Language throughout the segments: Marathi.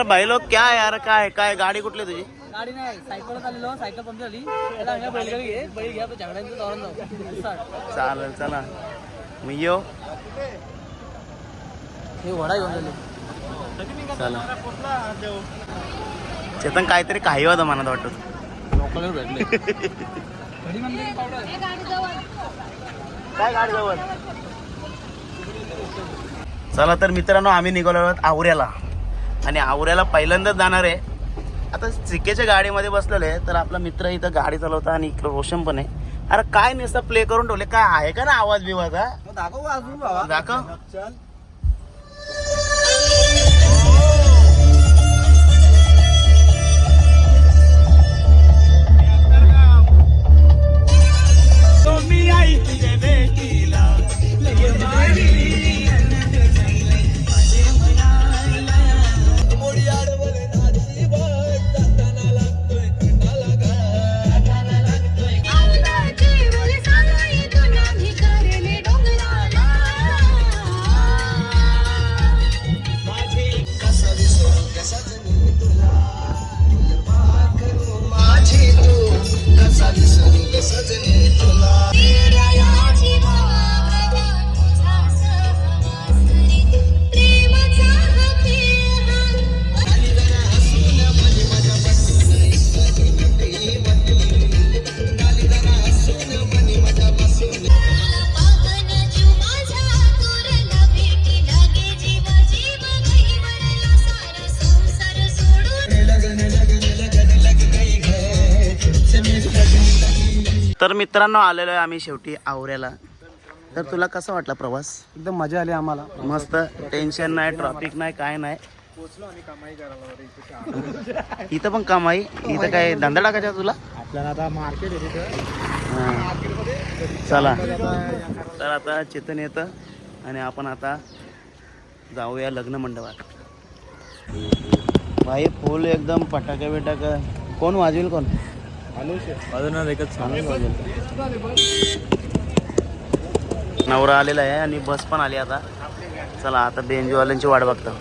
भाई लोग क्या है यार, काय काय गाडी कुठली तुझी? गाडी नाही, सायकल चाललेलो, सायकल पंक्चर झाली. त्याला म्हणलं बैलगाडी घे, बैल घ्या, तर झगड्यांचं दौरान जाऊ. चालेल चला मी येऊ. हे वडा घेऊन गेले. चला चेतन काहीतरी काही होतं मनात वाटत. लोकल भेटले. घडी म्हणजे पावडर. काय गाडी जवळ. चला तर मित्रांनो आम्ही निघालो आहोत आवऱ्याला आणि आवऱ्याला पहिल्यांदाच जाणार आहे. आता चिकेच्या गाडीमध्ये बसलेलो आहे तर आपला मित्र इथं गाडी चालवता आणि इकडं रोशन पण आहे. अरे काय नुसतं प्ले करून ठेवले, काय आहे का ना आवाज बिवाज? हा दाखव अजून बाबा. दाखव. तर मित्रांनो आलेलो आहे आम्ही शेवटी आवऱ्याला. तर तुला कसा वाटला प्रवास? एकदम मजा आली आम्हाला. मस्त, टेन्शन नाही, ट्रॅफिक नाही, काय नाही. इथं पण कमाई. इथं काय धंदा टाकायचा तुला? आपल्याला आता मार्केट आहे तिथं. चला तर आता चेतन येतं आणि आपण आता जाऊया लग्न मंडपात. भाई फुल एकदम पटाका बिटाका. कोण वाजवेल? कोण अजून एकच नवरा आलेला आहे आणि बस पण आली आता. चला आता बेंजूवाल्यांची वाट बघता.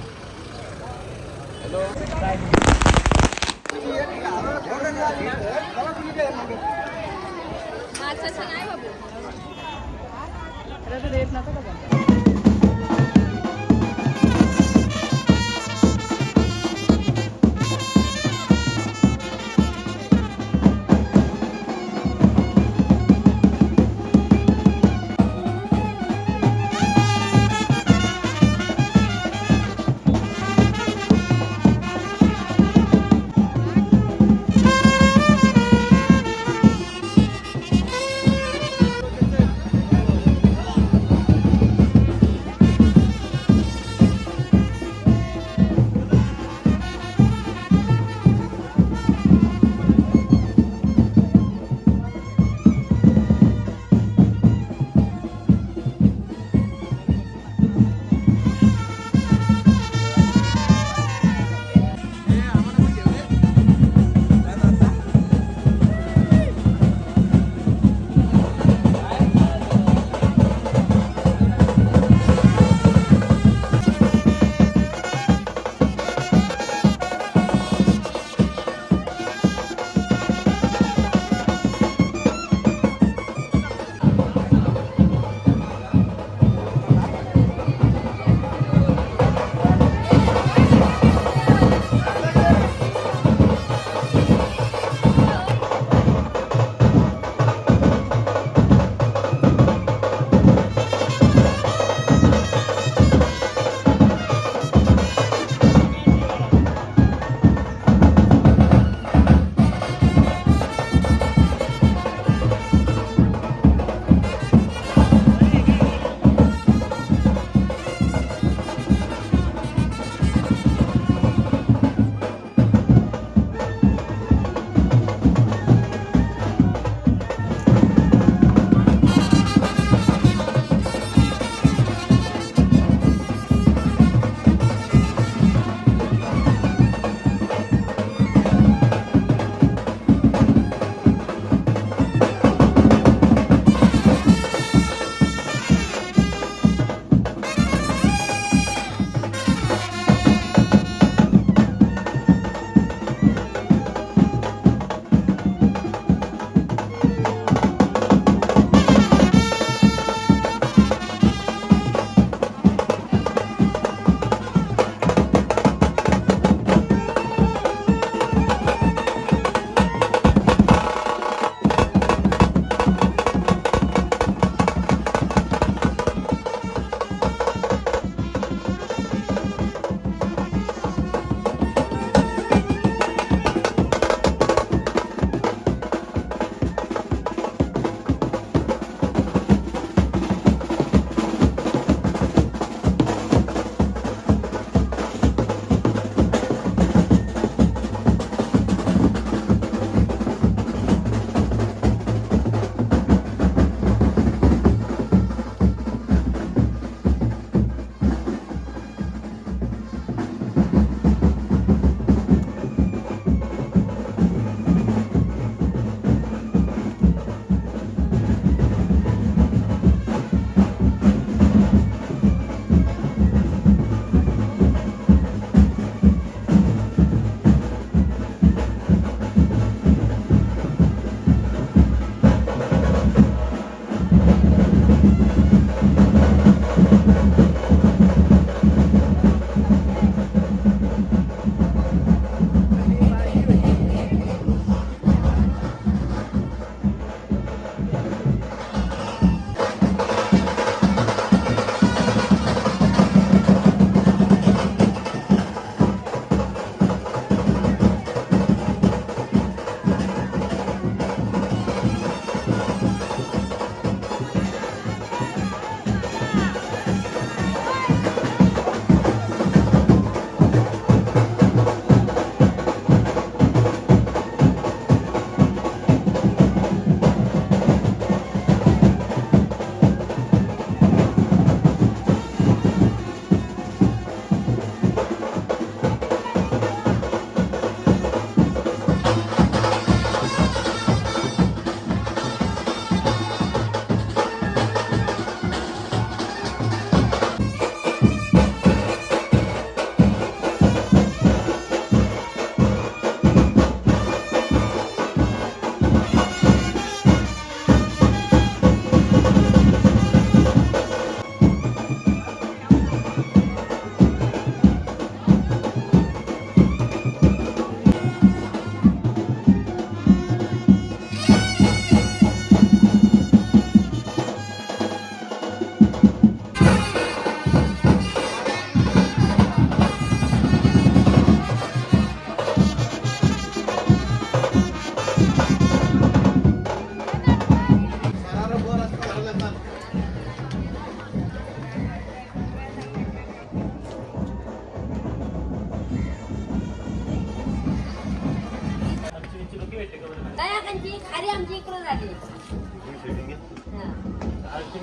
आमची खाली आमची इकडे झाली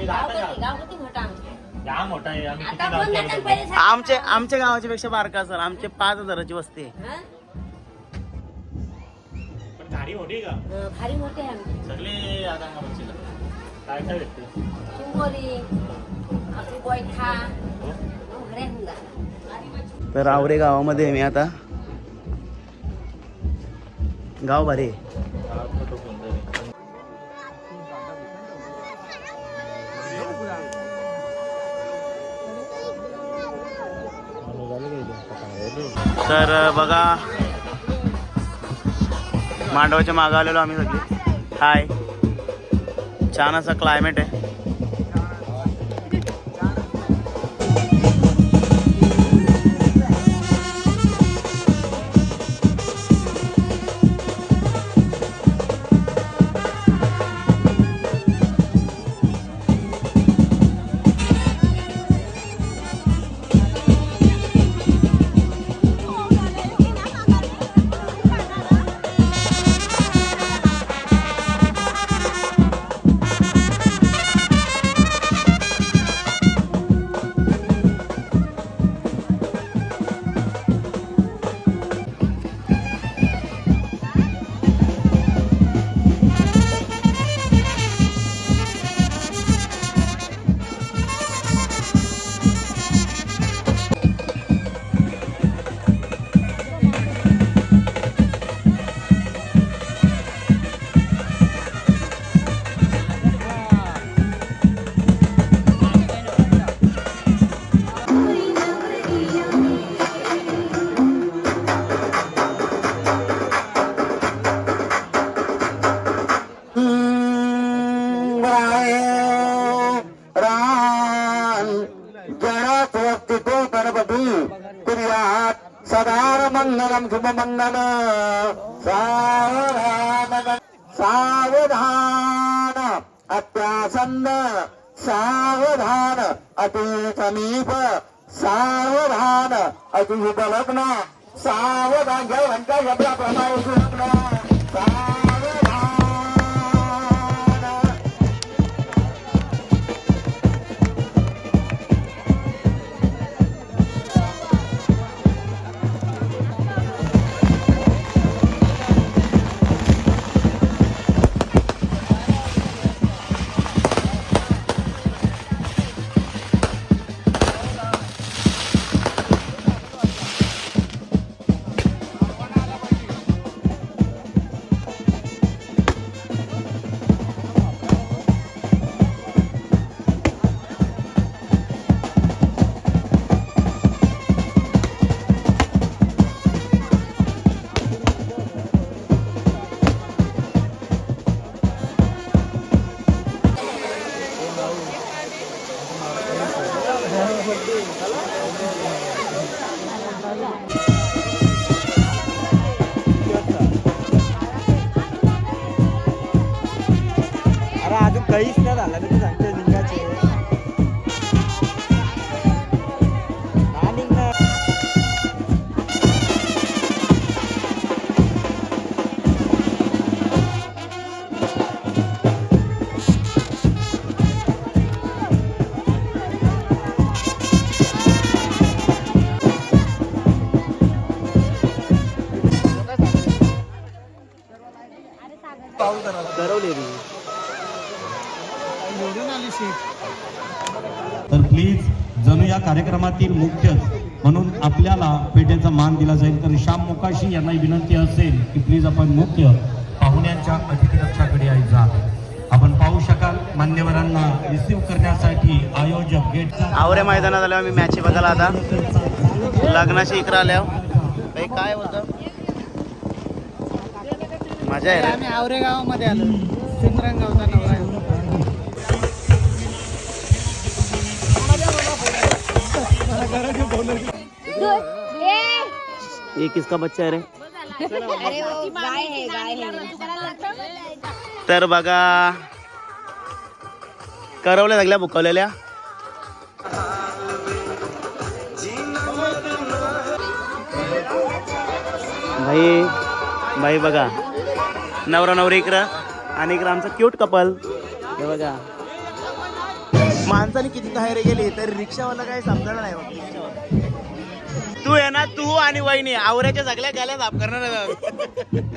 गाव किती मोठा आता पण नसेल पहिले सारखं. आमच्या गावाच्या पेक्षा बारका सर आमचे 5,000ची वस्ती आहे. हा? गाडी मोठी का खाली मोठे आहे आमची सगळे आता काय काय भेटते चिंबोरी आपली गोयठा घरे हुंदा तर आवरे गावामध्ये आहे मी आता. गाव भारी आहे. तर बघा मांडवाच्या मागं आलेलो आम्ही सगळे. हाय, छान असं क्लायमेट आहे. सदार मंगलम शुभ मंगल सावधान सावधान अत्यासन्न सावधान अति समीप सावधान अति उपलग्न सावधान जय घंटा शब्दाप्रमाणे सुलग्न सावधान. अरे अजून काहीच नाही झालं मी सांगते लिंगाचे तर प्लीज जणू या कार्यक्रमातील मुख्य म्हणून आपल्याला पेट्याचा मान दिला जाईल. तर श्याम मोकाशी यांना विनंती असेल की प्लीज आपण मुख्य पाहुण्यांच्या अतिथी कक्षाकडे जा. आपण पाहू शकाल मान्यवरांना रिसीव्ह करण्यासाठी आयोजक गेटचा आवरे मैदानात आल्यावर मी मॅच बघायला आता लग्नाशी इकडे आल्यावर काय होतं मजा आहे रे. आम्ही आवरे गावामध्ये आलो सिंद्रंग गावचा नवरा ये किसका बच्चा आहे रे. अरे वो गाय है तर बघा करवल्या लागल्या बुकवलेल्या. भाई भाई बघा नवरा नवरी इकडं आणि इकडं आमचं क्यूट कपल. हे बघा माणसाने किती तयारी गेली तर रिक्षावाला काही समजणार नाही बघ. रिक्षावाला तू आहे ना, तू आणि वहिनी आवऱ्याच्या सगळ्या गाल्या साफ करणार आहे.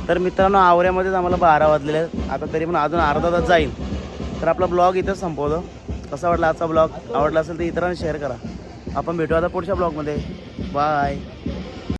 तर मित्रांनो आवऱ्यामध्येच आम्हाला 12 वाजलेले आहेत. आता तरी पण अजून अर्धा तास जाईल. तर आपला ब्लॉग इथंच संपवतो. कसा वाटला आजचा ब्लॉग? आवडला असेल तर इतरांना शेअर करा. आपण भेटू आता पुढच्या ब्लॉगमध्ये. बाय.